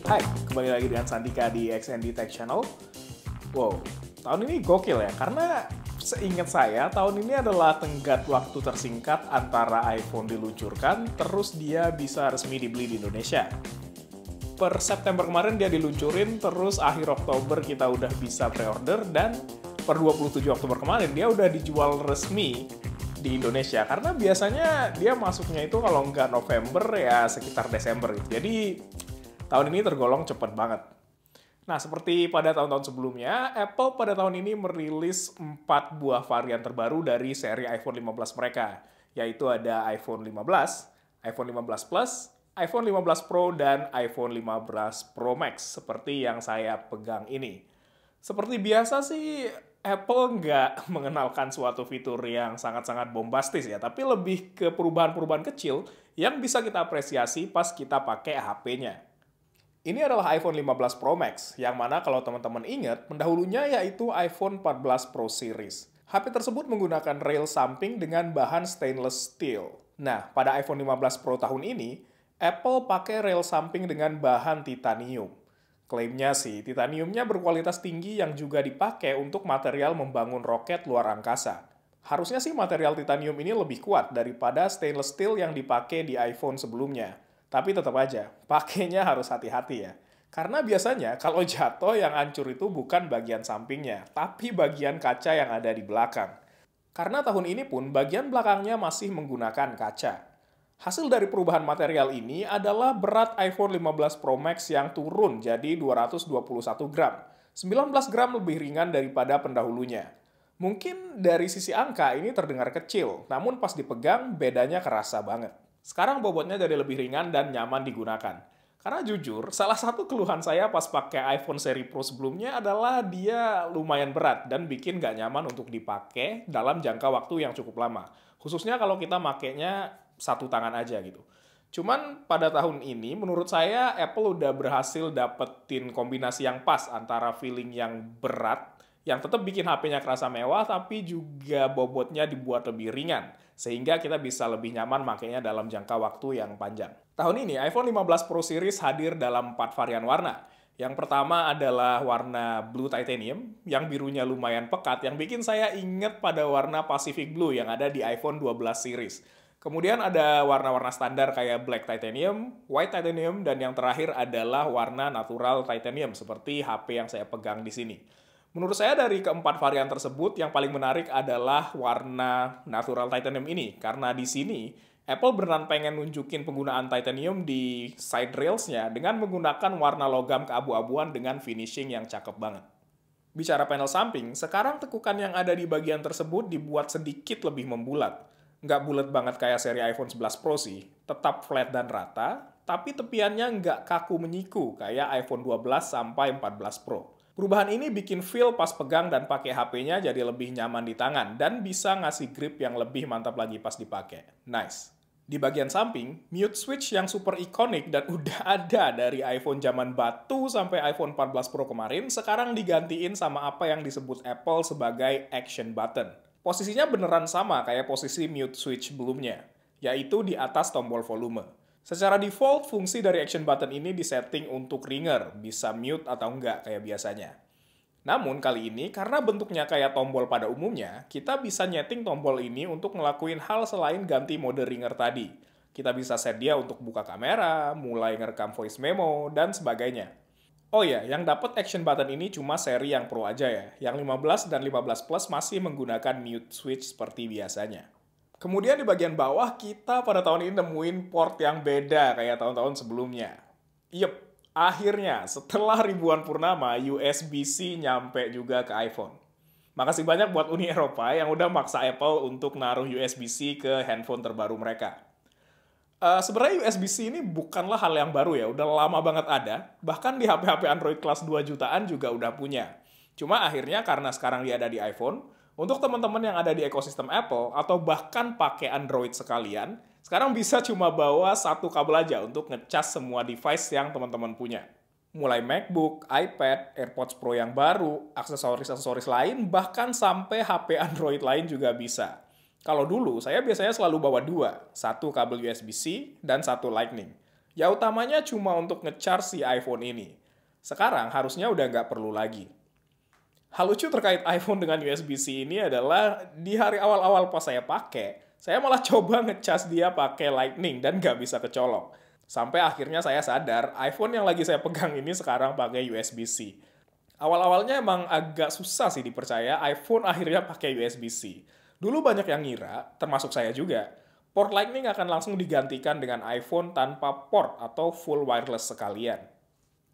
Hai, kembali lagi dengan Sandika di XND Tech Channel. Wow, tahun ini gokil ya, karena seingat saya, tahun ini adalah tenggat waktu tersingkat antara iPhone diluncurkan, terus dia bisa resmi dibeli di Indonesia. Per September kemarin dia diluncurin, terus akhir Oktober kita udah bisa pre-order, dan per 27 Oktober kemarin dia udah dijual resmi di Indonesia. Karena biasanya dia masuknya itu kalau nggak November ya sekitar Desember gitu. Jadi tahun ini tergolong cepet banget. Nah, seperti pada tahun-tahun sebelumnya, Apple pada tahun ini merilis 4 buah varian terbaru dari seri iPhone 15 mereka, yaitu ada iPhone 15, iPhone 15 Plus, iPhone 15 Pro, dan iPhone 15 Pro Max, seperti yang saya pegang ini. Seperti biasa sih, Apple nggak mengenalkan suatu fitur yang sangat-sangat bombastis ya, tapi lebih ke perubahan-perubahan kecil yang bisa kita apresiasi pas kita pakai HP-nya. Ini adalah iPhone 15 Pro Max, yang mana kalau teman-teman ingat, pendahulunya yaitu iPhone 14 Pro Series. HP tersebut menggunakan rail samping dengan bahan stainless steel. Nah, pada iPhone 15 Pro tahun ini, Apple pakai rail samping dengan bahan titanium. Klaimnya sih, titaniumnya berkualitas tinggi yang juga dipakai untuk material membangun roket luar angkasa. Harusnya sih material titanium ini lebih kuat daripada stainless steel yang dipakai di iPhone sebelumnya. Tapi tetap aja, pakainya harus hati-hati ya. Karena biasanya kalau jatuh yang hancur itu bukan bagian sampingnya, tapi bagian kaca yang ada di belakang. Karena tahun ini pun bagian belakangnya masih menggunakan kaca. Hasil dari perubahan material ini adalah berat iPhone 15 Pro Max yang turun jadi 221 gram. 19 gram lebih ringan daripada pendahulunya. Mungkin dari sisi angka ini terdengar kecil, namun pas dipegang bedanya kerasa banget. Sekarang bobotnya jadi lebih ringan dan nyaman digunakan. Karena jujur, salah satu keluhan saya pas pakai iPhone seri Pro sebelumnya adalah dia lumayan berat dan bikin nggak nyaman untuk dipakai dalam jangka waktu yang cukup lama. Khususnya kalau kita makainya satu tangan aja gitu. Cuman pada tahun ini, menurut saya Apple udah berhasil dapetin kombinasi yang pas antara feeling yang berat, yang tetap bikin HP-nya kerasa mewah, tapi juga bobotnya dibuat lebih ringan, sehingga kita bisa lebih nyaman makainya dalam jangka waktu yang panjang. Tahun ini, iPhone 15 Pro Series hadir dalam 4 varian warna. Yang pertama adalah warna Blue Titanium, yang birunya lumayan pekat, yang bikin saya inget pada warna Pacific Blue yang ada di iPhone 12 Series. Kemudian ada warna-warna standar kayak Black Titanium, White Titanium, dan yang terakhir adalah warna Natural Titanium, seperti HP yang saya pegang di sini. Menurut saya dari keempat varian tersebut yang paling menarik adalah warna Natural Titanium ini. Karena di sini Apple beneran pengen nunjukin penggunaan titanium di side rails-nya dengan menggunakan warna logam keabu-abuan dengan finishing yang cakep banget. Bicara panel samping, sekarang tekukan yang ada di bagian tersebut dibuat sedikit lebih membulat. Nggak bulat banget kayak seri iPhone 11 Pro sih, tetap flat dan rata, tapi tepiannya nggak kaku menyiku kayak iPhone 12 sampai 14 Pro. Perubahan ini bikin feel pas pegang dan pakai HP-nya jadi lebih nyaman di tangan dan bisa ngasih grip yang lebih mantap lagi pas dipakai. Nice. Di bagian samping, mute switch yang super ikonik dan udah ada dari iPhone zaman batu sampai iPhone 14 Pro kemarin sekarang digantiin sama apa yang disebut Apple sebagai action button. Posisinya beneran sama kayak posisi mute switch sebelumnya, yaitu di atas tombol volume. Secara default, fungsi dari action button ini disetting untuk ringer, bisa mute atau enggak kayak biasanya. Namun kali ini, karena bentuknya kayak tombol pada umumnya, kita bisa nyeting tombol ini untuk ngelakuin hal selain ganti mode ringer tadi. Kita bisa set dia untuk buka kamera, mulai ngerekam voice memo, dan sebagainya. Oh ya, yang dapat action button ini cuma seri yang Pro aja ya. Yang 15 dan 15 Plus masih menggunakan mute switch seperti biasanya. Kemudian di bagian bawah, kita pada tahun ini nemuin port yang beda kayak tahun-tahun sebelumnya. Yep, akhirnya setelah ribuan purnama, USB-C nyampe juga ke iPhone. Makasih banyak buat Uni Eropa yang udah maksa Apple untuk naruh USB-C ke handphone terbaru mereka. Sebenarnya USB-C ini bukanlah hal yang baru ya, udah lama banget ada. Bahkan di HP-HP Android kelas 2 jutaan juga udah punya. Cuma akhirnya karena sekarang dia ada di iPhone, untuk teman-teman yang ada di ekosistem Apple, atau bahkan pakai Android sekalian, sekarang bisa cuma bawa satu kabel aja untuk ngecas semua device yang teman-teman punya. Mulai MacBook, iPad, AirPods Pro yang baru, aksesoris-aksesoris lain, bahkan sampai HP Android lain juga bisa. Kalau dulu, saya biasanya selalu bawa dua, satu kabel USB-C dan satu Lightning. Ya utamanya cuma untuk nge-charge si iPhone ini. Sekarang harusnya udah nggak perlu lagi. Hal lucu terkait iPhone dengan USB-C ini adalah di hari awal-awal pas saya pakai, saya malah coba ngecas dia pakai Lightning dan nggak bisa kecolok. Sampai akhirnya saya sadar, iPhone yang lagi saya pegang ini sekarang pakai USB-C. Awal-awalnya emang agak susah sih dipercaya iPhone akhirnya pakai USB-C. Dulu banyak yang ngira, termasuk saya juga, port Lightning akan langsung digantikan dengan iPhone tanpa port atau full wireless sekalian.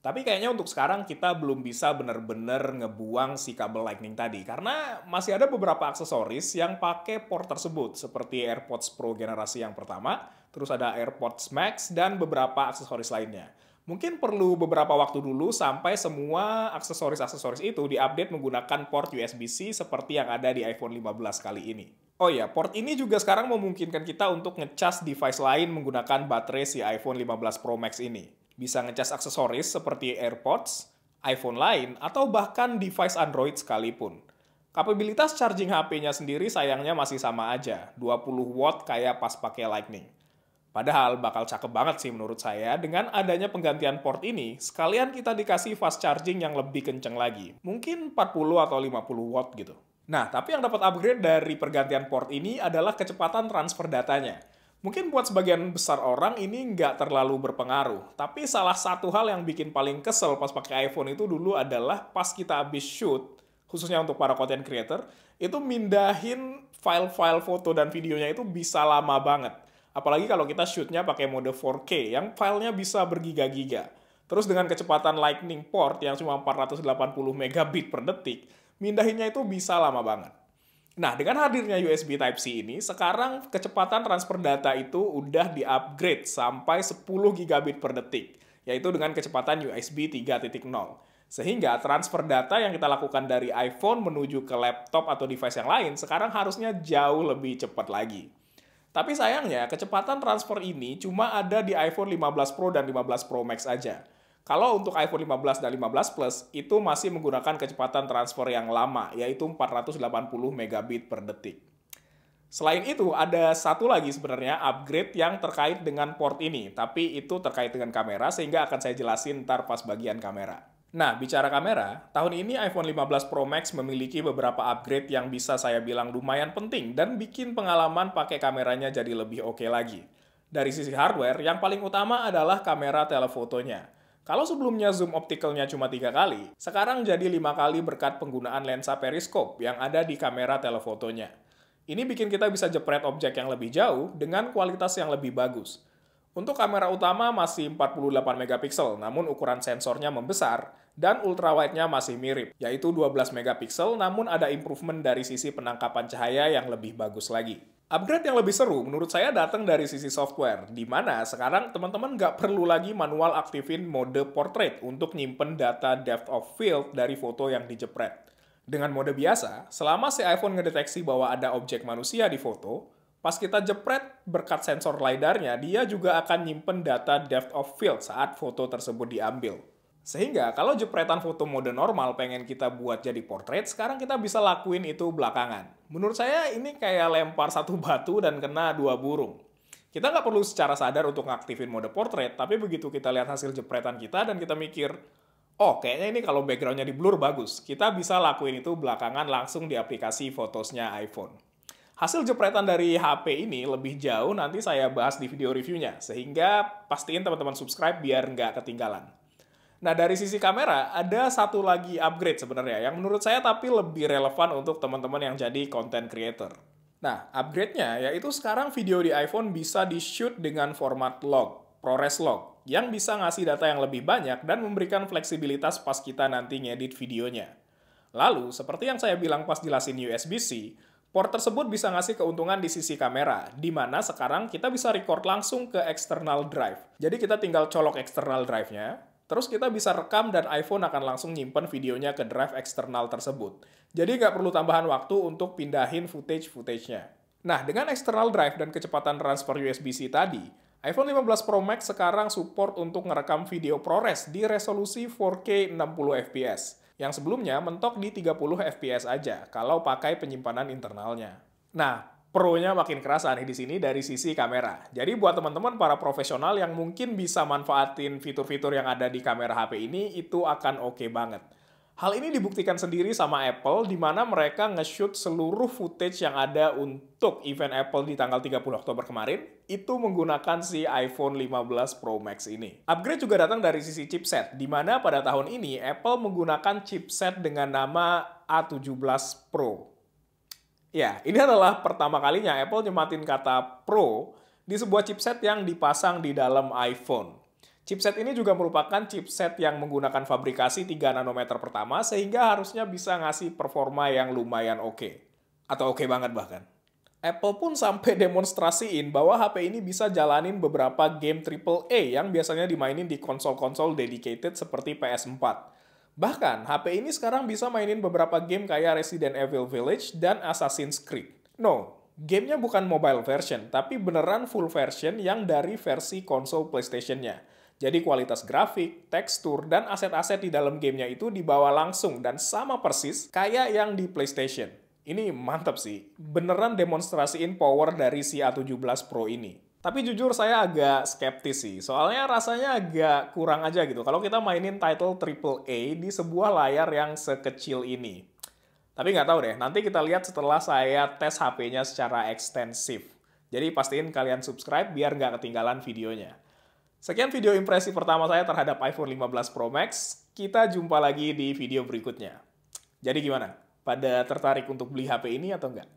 Tapi kayaknya untuk sekarang kita belum bisa benar-benar ngebuang si kabel Lightning tadi, karena masih ada beberapa aksesoris yang pakai port tersebut, seperti AirPods Pro generasi yang pertama, terus ada AirPods Max, dan beberapa aksesoris lainnya. Mungkin perlu beberapa waktu dulu sampai semua aksesoris-aksesoris itu diupdate menggunakan port USB-C seperti yang ada di iPhone 15 kali ini. Oh iya, port ini juga sekarang memungkinkan kita untuk ngecas device lain menggunakan baterai si iPhone 15 Pro Max ini. Bisa ngecas aksesoris seperti AirPods, iPhone lain, atau bahkan device Android sekalipun. Kapabilitas charging HP-nya sendiri sayangnya masih sama aja, 20 watt kayak pas pakai Lightning. Padahal bakal cakep banget sih menurut saya, dengan adanya penggantian port ini, sekalian kita dikasih fast charging yang lebih kenceng lagi. Mungkin 40 atau 50 watt gitu. Nah, tapi yang dapat upgrade dari pergantian port ini adalah kecepatan transfer datanya. Mungkin buat sebagian besar orang ini nggak terlalu berpengaruh, tapi salah satu hal yang bikin paling kesel pas pakai iPhone itu dulu adalah pas kita habis shoot, khususnya untuk para content creator, itu mindahin file-file foto dan videonya itu bisa lama banget. Apalagi kalau kita shootnya pakai mode 4K, yang filenya bisa bergiga-giga. Terus dengan kecepatan Lightning port yang cuma 480 megabit per detik, mindahinnya itu bisa lama banget. Nah, dengan hadirnya USB Type-C ini, sekarang kecepatan transfer data itu udah di-upgrade sampai 10 gigabit per detik, yaitu dengan kecepatan USB 3.0. Sehingga transfer data yang kita lakukan dari iPhone menuju ke laptop atau device yang lain sekarang harusnya jauh lebih cepat lagi. Tapi sayangnya, kecepatan transfer ini cuma ada di iPhone 15 Pro dan 15 Pro Max aja. Kalau untuk iPhone 15 dan 15 Plus, itu masih menggunakan kecepatan transfer yang lama, yaitu 480 megabit per detik. Selain itu, ada satu lagi sebenarnya upgrade yang terkait dengan port ini, tapi itu terkait dengan kamera, sehingga akan saya jelasin ntar pas bagian kamera. Nah, bicara kamera, tahun ini iPhone 15 Pro Max memiliki beberapa upgrade yang bisa saya bilang lumayan penting dan bikin pengalaman pakai kameranya jadi lebih oke lagi. Dari sisi hardware, yang paling utama adalah kamera telefotonya. Kalau sebelumnya zoom optikalnya cuma 3 kali, sekarang jadi 5 kali berkat penggunaan lensa periskop yang ada di kamera telefotonya. Ini bikin kita bisa jepret objek yang lebih jauh dengan kualitas yang lebih bagus. Untuk kamera utama masih 48 megapiksel, namun ukuran sensornya membesar, dan ultrawide-nya masih mirip, yaitu 12 megapiksel, namun ada improvement dari sisi penangkapan cahaya yang lebih bagus lagi. Upgrade yang lebih seru menurut saya datang dari sisi software, di mana sekarang teman-teman nggak perlu lagi manual aktifin mode portrait untuk nyimpen data depth of field dari foto yang dijepret. Dengan mode biasa, selama si iPhone ngedeteksi bahwa ada objek manusia di foto, pas kita jepret berkat sensor LiDAR-nya, dia juga akan nyimpen data depth of field saat foto tersebut diambil. Sehingga kalau jepretan foto mode normal pengen kita buat jadi portrait, sekarang kita bisa lakuin itu belakangan. Menurut saya ini kayak lempar satu batu dan kena dua burung. Kita nggak perlu secara sadar untuk ngaktifin mode portrait, tapi begitu kita lihat hasil jepretan kita dan kita mikir, oh kayaknya ini kalau backgroundnya di blur bagus, kita bisa lakuin itu belakangan langsung di aplikasi Photosnya iPhone. Hasil jepretan dari HP ini lebih jauh nanti saya bahas di video reviewnya, sehingga pastiin teman-teman subscribe biar nggak ketinggalan. Nah, dari sisi kamera, ada satu lagi upgrade sebenarnya, yang menurut saya tapi lebih relevan untuk teman-teman yang jadi content creator. Nah, upgrade-nya yaitu sekarang video di iPhone bisa di-shoot dengan format log, ProRes log, yang bisa ngasih data yang lebih banyak dan memberikan fleksibilitas pas kita nanti ngedit videonya. Lalu, seperti yang saya bilang pas jelasin USB-C, port tersebut bisa ngasih keuntungan di sisi kamera, di mana sekarang kita bisa record langsung ke external drive. Jadi kita tinggal colok external drive-nya, terus kita bisa rekam dan iPhone akan langsung nyimpen videonya ke drive eksternal tersebut. Jadi nggak perlu tambahan waktu untuk pindahin footage-nya. Nah, dengan external drive dan kecepatan transfer USB-C tadi, iPhone 15 Pro Max sekarang support untuk ngerekam video ProRes di resolusi 4K 60fps, yang sebelumnya mentok di 30 fps aja kalau pakai penyimpanan internalnya. Nah, Pro-nya makin kerasa nih di sini dari sisi kamera. Jadi buat teman-teman para profesional yang mungkin bisa manfaatin fitur-fitur yang ada di kamera HP ini, itu akan oke banget. Hal ini dibuktikan sendiri sama Apple, di mana mereka nge-shoot seluruh footage yang ada untuk event Apple di tanggal 30 Oktober kemarin, itu menggunakan si iPhone 15 Pro Max ini. Upgrade juga datang dari sisi chipset, di mana pada tahun ini Apple menggunakan chipset dengan nama A17 Pro. Ya, ini adalah pertama kalinya Apple nyematin kata Pro di sebuah chipset yang dipasang di dalam iPhone. Chipset ini juga merupakan chipset yang menggunakan fabrikasi 3 nanometer pertama, sehingga harusnya bisa ngasih performa yang lumayan oke. Atau oke banget bahkan. Apple pun sampai demonstrasiin bahwa HP ini bisa jalanin beberapa game AAA yang biasanya dimainin di konsol-konsol dedicated seperti PS4. Bahkan, HP ini sekarang bisa mainin beberapa game kayak Resident Evil Village dan Assassin's Creed. No, gamenya bukan mobile version, tapi beneran full version yang dari versi konsol PlayStation-nya. Jadi kualitas grafik, tekstur, dan aset-aset di dalam gamenya itu dibawa langsung dan sama persis kayak yang di PlayStation. Ini mantap sih, beneran demonstrasiin power dari si A17 Pro ini. Tapi jujur saya agak skeptis sih, soalnya rasanya agak kurang aja gitu kalau kita mainin title AAA di sebuah layar yang sekecil ini. Tapi nggak tahu deh, nanti kita lihat setelah saya tes HP-nya secara ekstensif. Jadi pastiin kalian subscribe biar nggak ketinggalan videonya. Sekian video impresi pertama saya terhadap iPhone 15 Pro Max, kita jumpa lagi di video berikutnya. Jadi gimana? Pada tertarik untuk beli HP ini atau enggak?